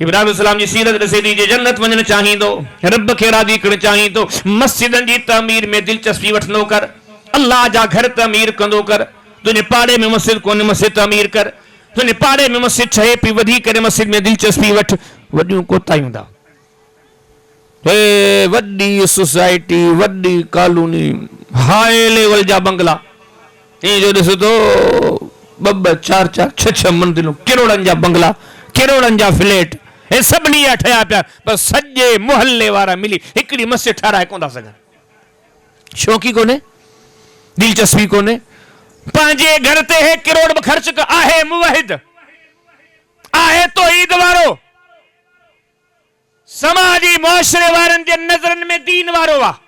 इब्राहिम अलैहिस्सलाम जी सीरत ॾिसे थी जे जन्नत वञणु चाहींदो, रब खे राज़ी करणु चाहींदो, मस्जिदनि जी तामीर में दिलचस्पी वठंदो कर, अल्लाह जा घर तामीर कंदो कर। तुंहिंजे पाड़े में मस्जिद कोन्हे, मस्जिद तामीर कर। तुंहिंजे पाड़े में मस्जिद ठहे पई, वधी करे मस्जिद में दिलचस्पी वठ। वॾियूं कोताहियूं था, हे वॾी सोसाइटी, वॾी कॉलोनी, हाई लेवल जा बंगला, ईअं जो ॾिसो तो ॿ चार चार छह मंज़िलूं, किरोड़नि जा बंगला, किरोड़नि जा फ्लैट, हे सभिनी जा ठहिया पिया, पर सॼे मुहल्ले वारा मिली हिकिड़ी मस्जिद ठाराए कोन था सघनि। शौक़ी कोन्हे, दिलचस्पी कोन्हे। पंहिंजे घर ते हे किरोड़ बि ख़र्च आहे, मुवहिद आहे, तो ईद वारो, समाजी मुआशरे वारनि जे नज़रनि में दीन वारो आहे,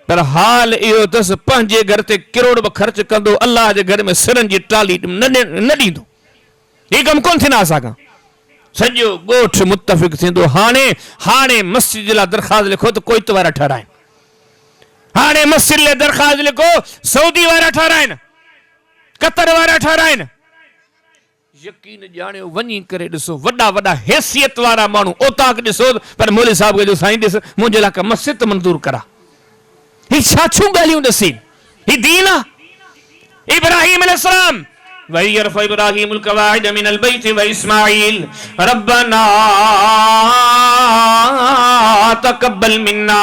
पर हाल इहो अथसि पंहिंजे घर ते किरोड़ बि ख़र्च कंदो, अल्लाह जे घर में सिरनि जी टाली न ॾींदो। हीउ कमु कोन थींदा असांखां। सॼो ॻोठ मुतफ़िक़ थींदो। हाणे मस्जिद लाइ दरख़्वास्त लिखो त कोइत वारा ठाराइनि, हाणे मस्जिद लाइ दरख़्वास्त लिखो सऊदी वारा ठाराइनि, कतर वारा ठाराइनि। यकीन ॼाणियो, वञी करे ॾिसो वॾा वॾा हैसियत वारा माण्हू ओताक ॾिसो, पर मौलवी साहब जो साईं ॾिस मुंहिंजे लाइ का मस्जिद मंज़ूर करा। ही छा छूं ॻाल्हियूं ॾिसी, ही दीन आहे। इब्राहिम अलैहिस्सलाम वयरफ़ इब्राहिमुल क़वाइद मिनल बैति व इस्माईल रब्बना तक़ब्बल मिन्ना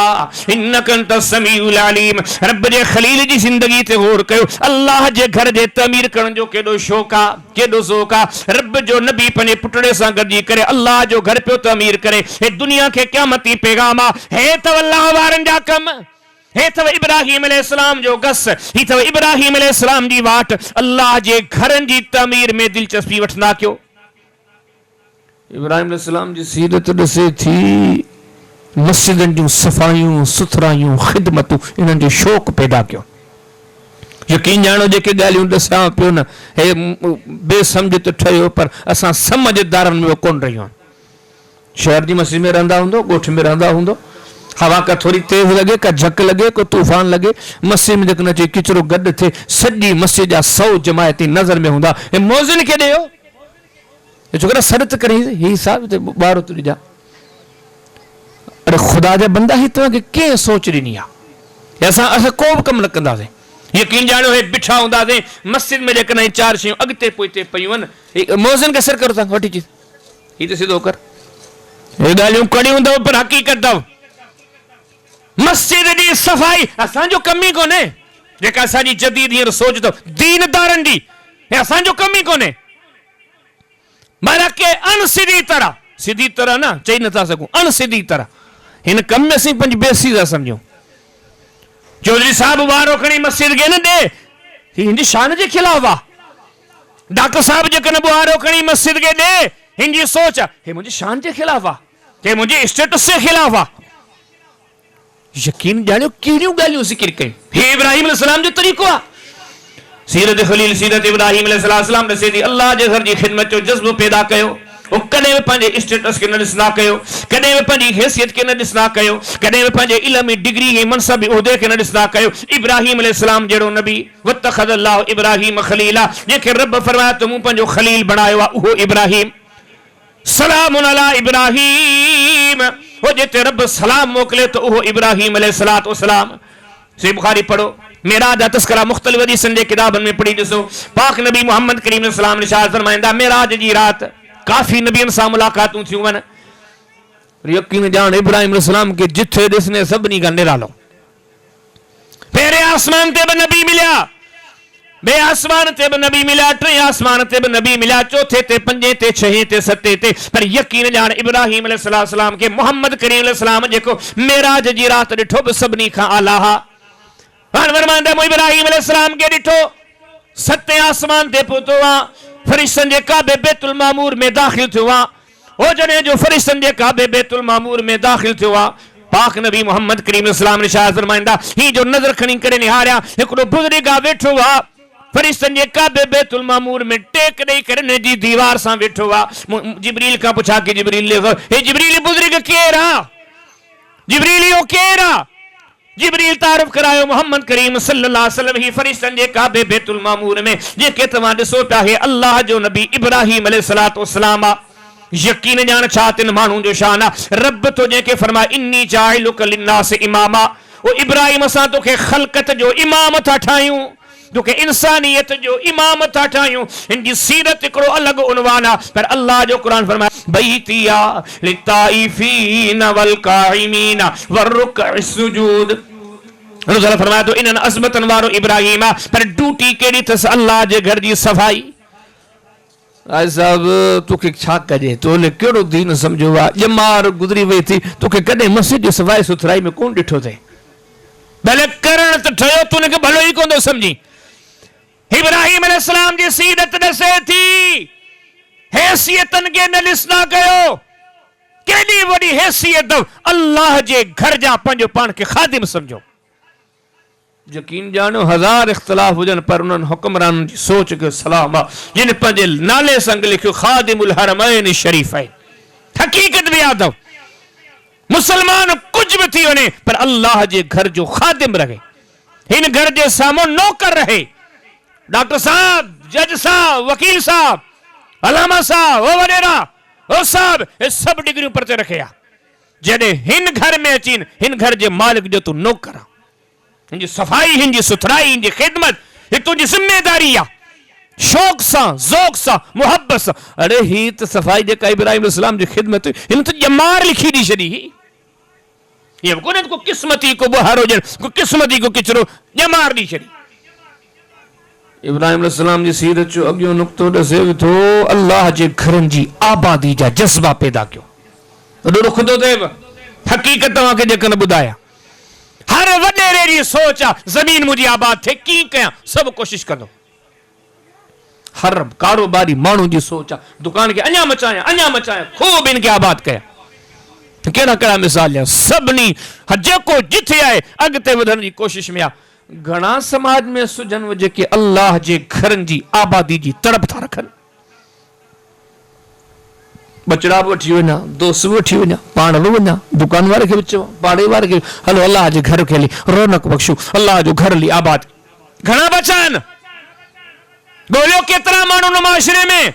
इन्नका अंतस समीउल अलीम। रब जे खलील जी ज़िंदगी ते गौर कयो। अल्लाह जे घर जे तमीर करण जो केॾो शौक़ आहे, केॾो ज़ौक़ आहे। रब जो नबी पंहिंजे पुटड़े सां गॾिजी करे अल्लाह जो घर पियो तमीर करे। हे दुनिया खे क़यामती पैगाम आहे। हे त अल्लाह वारनि जा कम, हे अथव इब्राहिम अलैहिस्सलाम जो गस, ही अथव इब्राहिम अलैहिस्सलाम जी वाट। अल्लाह जे घरनि जी तामीर में दिलचस्पी वठंदा कयो। इब्राहिम अलैहिस्सलाम जी सीरत ॾिसे थी, मस्जिदनि जूं सफ़ाइयूं सुथरायूं ख़िदमतूं, इन्हनि जो शौक़ पैदा कयो। यकीन ॼाणो, जेके ॻाल्हियूं ॾिसां पियो न, हे बेसमझ त ठहियो, पर असां समझदारनि में कोन रहियूं आहियूं। शहर जी मस्जिद में रहंदा हूंदो, ॻोठ में रहंदा हूंदो, हवा का थोड़ी तेज लगे, का झक लगे, को तूफान लगे, मस्जिद में जेको अचे किचरो गॾु थिए, सॼी मस्जिद जा 100 जमायती नज़र में हूंदा। हे मौज़िन खे ॾियो, छोकरा सॾत करे ही साहब ते ॿार तुरी जा। अरे ख़ुदा जा बंदा, ही तव्हांखे कंहिं सोच ॾिनी आहे? असां को बि कमु न कंदासीं। यकीन ॼाणो, हे बिठा हूंदासीं मस्जिद में, जेकॾहिं 4 शयूं अॻिते पोइते पयूं आहिनि, मौज़िन खे सिर करो था वठी अची, ही त सिधो कर। हे ॻाल्हियूं कड़ियूं अथव, पर हक़ीक़त अथव। मस्जिद जी सफ़ाई असांजो कम ई कोन्हे, जेका असांजी जदीद हींअर सोच अथव दीनदारनि जी, हे असांजो कम ई कोन्हे। के अनसिधी तरह, सिधी तरह न चई नथा सघूं, अनसिधी तरह हिन कम में असीं पंहिंजी बेइज़्ज़ती था सम्झूं। चौधरी साहब वारो खणी मस्जिद खे न ॾे, ही हिन जी शान जे ख़िलाफ़ आहे। डॉक्टर साहब जेकॾहिं वारो खणी मस्जिद खे ॾे, हिन जी सोच आहे हे मुंहिंजी शान जे ख़िलाफ़ आहे, हे मुंहिंजे स्टेटस जे ख़िलाफ़ आहे। यकीन ॼाणियो, कहिड़ियूं ॻाल्हियूं ज़िक्र कयूं। हे इब्राहिम अलैहिस्सलाम जो तरीक़ो आहे। सीरत खलील, सीरत इब्राहिम अलैहिस्सलाम ॾिसे थी, अल्लाह जे घर जी ख़िदमत जो जज़्बो पैदा कयो। वो कॾहिं बि पंहिंजे स्टेटस खे न ॾिसंदा कयो, कॾहिं बि पंहिंजी हैसियत खे न ॾिसंदा कयो, कॾहिं बि पंहिंजे इल्म, डिग्री ऐं मनसब उहिदे खे न ॾिसंदा कयो। इब्राहिम अलैहिस्सलाम जहिड़ो नबी, वत्तख़ज़ल्लाहु इब्राहिम ख़लीला, जंहिंखे रब फरमाया त मूं पंहिंजो ख़लील बणायो आहे, उहो इब्राहिम। सलामुन अला इब्राहिम, वो जिते रब सलाम मोकले तो वो इब्राहिम अलैहिस्सलातु वस्सलाम। सही बुखारी पढ़ो, मेराज जा तस्करा मुख़्तलिफ़ हदीसनि जे किताबनि में पढ़ी ॾिसो। पाक नबी मोहम्मद करीम सलाम इरशाद फरमाईंदा, मेराज जी रात काफ़ी नबियनि सां मुलाक़ातूं थियूं आहिनि। यकीन ॼाण, इब्राहिम अलैहिस्सलाम खे जिथे ॾिसने सभिनी खां निरालो। पहिरें आसमान ते बि नबी मिलिया, बे आसमान ते बि नबी मिलिया, 3 आसमान ते बि नबी मिलिया, 4थे ते 5 ते 6 ते 7 ते, पर यकीन ॼाण इब्राहिम अलैहिस्सलाम खे मोहम्मद करीम अलैहिस्सलाम जेको मेराज जी रात ॾिठो बि सभिनी खां आला हा। हाणे फरमाईंदा, मूं इब्राहिम अलैहिस्सलाम खे ॾिठो 7 आसमान ते पहुतो आहे, फ़रिश्तनि जे काबे बैतुल मामूर में दाख़िल थियो आहे। हो जॾहिं जो फ़रिश्तनि जे काबे बैतुल मामूर में दाख़िल थियो आहे, पाक नबी मोहम्मद करीम अलैहिस्सलाम इरशाद फरमाईंदा, ही जो नज़र खणी करे निहारिया, हिकिड़ो बुज़ुर्ग वेठो आहे फरिश्तनि जे काबे बैतुल मामूर में, टेक ॾेई करे न जी दीवार सां वेठो आहे। जिब्रील खां पुछा कि जिब्रील, हे जिब्रील, बुज़ुर्ग केरु आहे? जिब्रील इहो केरु आहे? जिब्रील तारीफ़ करायो, मोहम्मद करीम सल्लल्लाहु अलैहि वसल्लम ही फरिश्तनि जे काबे बैतुल मामूर में जेके तव्हां ॾिसो पिया, हे अल्लाह जो नबी इब्राहिम अलैहिस्सलातु वस्सलाम आहे। यकीन जान छातिन मानू जो शाना रब तो जेके फरमा इन्नी जाइलुक लिन्नास इमामा। ओ इब्राहिम असां तोखे खलकत जो इमाम था ठायूं, तोखे इंसानियत जो इमाम था ठायूं। इनकी सीरत हिकिड़ो अलग उनवान आहे, पर अल्लाह जो कुरान फरमाए बैतिया लिताइफीन वल काइमीन वरुकअ सुजूद। रसूल फरमाया तो इन्हनि अज़मतन वारो इब्राहिम आहे, पर ड्यूटी केड़ी अथसि अल्लाह जे घर जी सफ़ाई। आज साहब तोखे छा कजे, तोले केड़ो दीन समझो आहे, ॼमार गुज़री वई थी, तोखे कॾहिं मस्जिद जी सफ़ाई सुथराई में कोन ॾिठो अथई। भले करण त ठहियो, तूं हुनखे भलो ई कोन थो समझी। इब्राहिम अलैहिस्सलाम जी सीरत ॾसे थी, हैसियतन के न ॾिसना कयो, केॾी वॾी हैसियत अल्लाह जे घर जा पंहिंजो पाण खे ख़ादिम समझो। यकीन जानो हजार इख्तिलाफ हुजन, पर उन्हनि हुक्मराननि जी सोच के सलाम आहे, जिन पंहिंजे नाले संग लिखियो ख़ादिमुल हरमैन शरीफ़ैन। हकीकत भी यादव मुसलमान कुछ भी थी वने, पर अल्लाह जे घर जो ख़ादिम रहे, इन घर जे साम्हूं नौकर रहे। डॉक्टर साहब, जज साहब, वकील साहब, अलामा साहब, वो वडेरा, वो साहब, ये सब डिग्रियों पर ते रखे आ। जडे हिन घर में अचीन, हिन घर जे मालिक जो तू नौकर आ। हिनजी सफ़ाई, हिनजी सुथराई, हिनजी ख़िदमत ये तुझी जिम्मेदारी आ। शौक़ सां, ज़ौक़ सां, मुहब्बत सां। अरे ही तो सफ़ाई जेका इब्राहिम अलैहिस्सलाम जी ख़िदमत, हिन तो ॼमार लिखी दी छड़ी। ये कोने को किस्मती को बहारो जन, को किस्मती को किचरो ॼमार दी छड़ी। इब्राहिम अलैहिस्सलाम जी सीरत जो अॻियो नुक़्तो ॾसे थो, अल्लाह जे घरनि जी आबादी जा जज़्बा पैदा कयो। वॾो रुख थो थिएव, हक़ीक़त तव्हांखे जेकॾहिं ॿुधायां, हर वॾेरे जी सोच आहे ज़मीन मुंहिंजी आबाद थिए, कीअं कयां, सभु कोशिश कंदो। हर कारोबारी माण्हू जी सोच आहे दुकान खे अञा मचायां, खूब इनखे आबाद कयां। कहिड़ा कहिड़ा मिसाल आहे, सभिनी जेको जिथे आहे अॻिते वधण जी कोशिश में आहे। घणा समाज में सुजन जेके अल्लाह जे घरनि जी आबादी जी तड़प था रखनि। बचड़ा भी वठी वञा, दोस्त भी वठी वञा, पाण बि वञा, दुकान वारे खे बि चवां, पाड़े वारे खे, हलो अल्लाह जे घर खे हली रौनक बख़्शू, अल्लाह जो घर हली आबाद। घणा बचा आहिनि, ॻोल्हियो केतिरा माण्हू न माशरे में,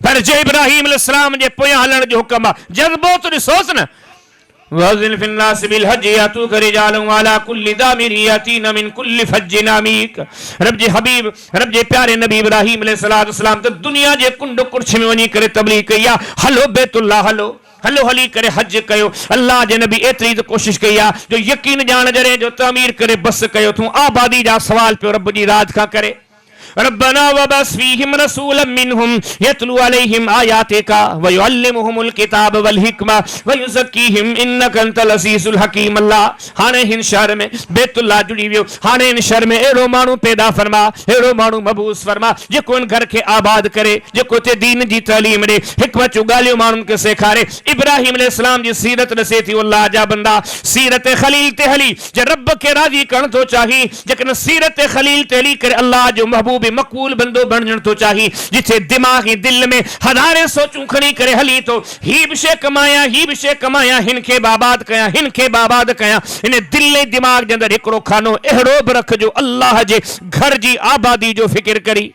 पर जे इब्राहिम अलैहिस्सलाम जे पोयां हलण जो हुक्म आहे, जज़्बो तो ॾिसोसि न। वज़िल फिन्नास बिल हज यातूक रिजालन वाला कुल्लि दामिर यातीन मिन कुल्लि फज्जिन अमीक। रब जे हबीब, रब जे प्यारे नबी इब्राहिम अलैहिस्सलाम त दुनिया जे कुंड कुर्छ में वञी करे तबलीग कई आहे, हलो बैतुल्लाह हलो, हलो हली करे हज कयो। अल्लाह जे नबी एतिरी त कोशिश कई आहे जो यकीन ॼाण जॾहिं जो तामीर करे बस कयो तूं आबादी जा सवाल पियो रब जी रात खां करे। रब्बना वबस फीहिम रसूलन मिनहुम यतलू अलैहिम आयातिका व युअल्लिमुहुमुल किताब वल हिकमा व युज़क्कीहिम इन्नका अंतल अज़ीज़ुल हकीम। अल्लाह हाणे हिन शहर में बैतुल्लाह जुड़ी वियो, हाणे हिन शहर में अहिड़ो माण्हू पैदा फरमा, अहिड़ो माण्हू मबूस फरमा जेको इन घर खे आबाद करे, जेको ते दीन जी तालीम ॾे, हिकमत जूं ॻाल्हियूं माण्हुनि खे सेखारे। इब्राहिम अलैहिस्सलाम जी सीरत ॾसे थी, अल्लाह जा बंदा सीरत खलील ते हली जे रब खे राज़ी करण थो चाही, जेकॾहिं सीरत खलील ते हली करे अल्लाह जो महबूब मकबूल बंदो बणजण तो चाही, जिथे दिमाग ही दिल में हज़ारे सोचूं खणी करे हली तो, ही भी शे कमाया, ही भी शे कमाया, हिन खे बाबाद कया, हिन खे बाबाद कया। इन दिल ऐं दिमाग जे अंदर हिकिड़ो खानो अहिड़ो बि रखजो अल्लाह जे घर जी आबादी जो फिक्र करी।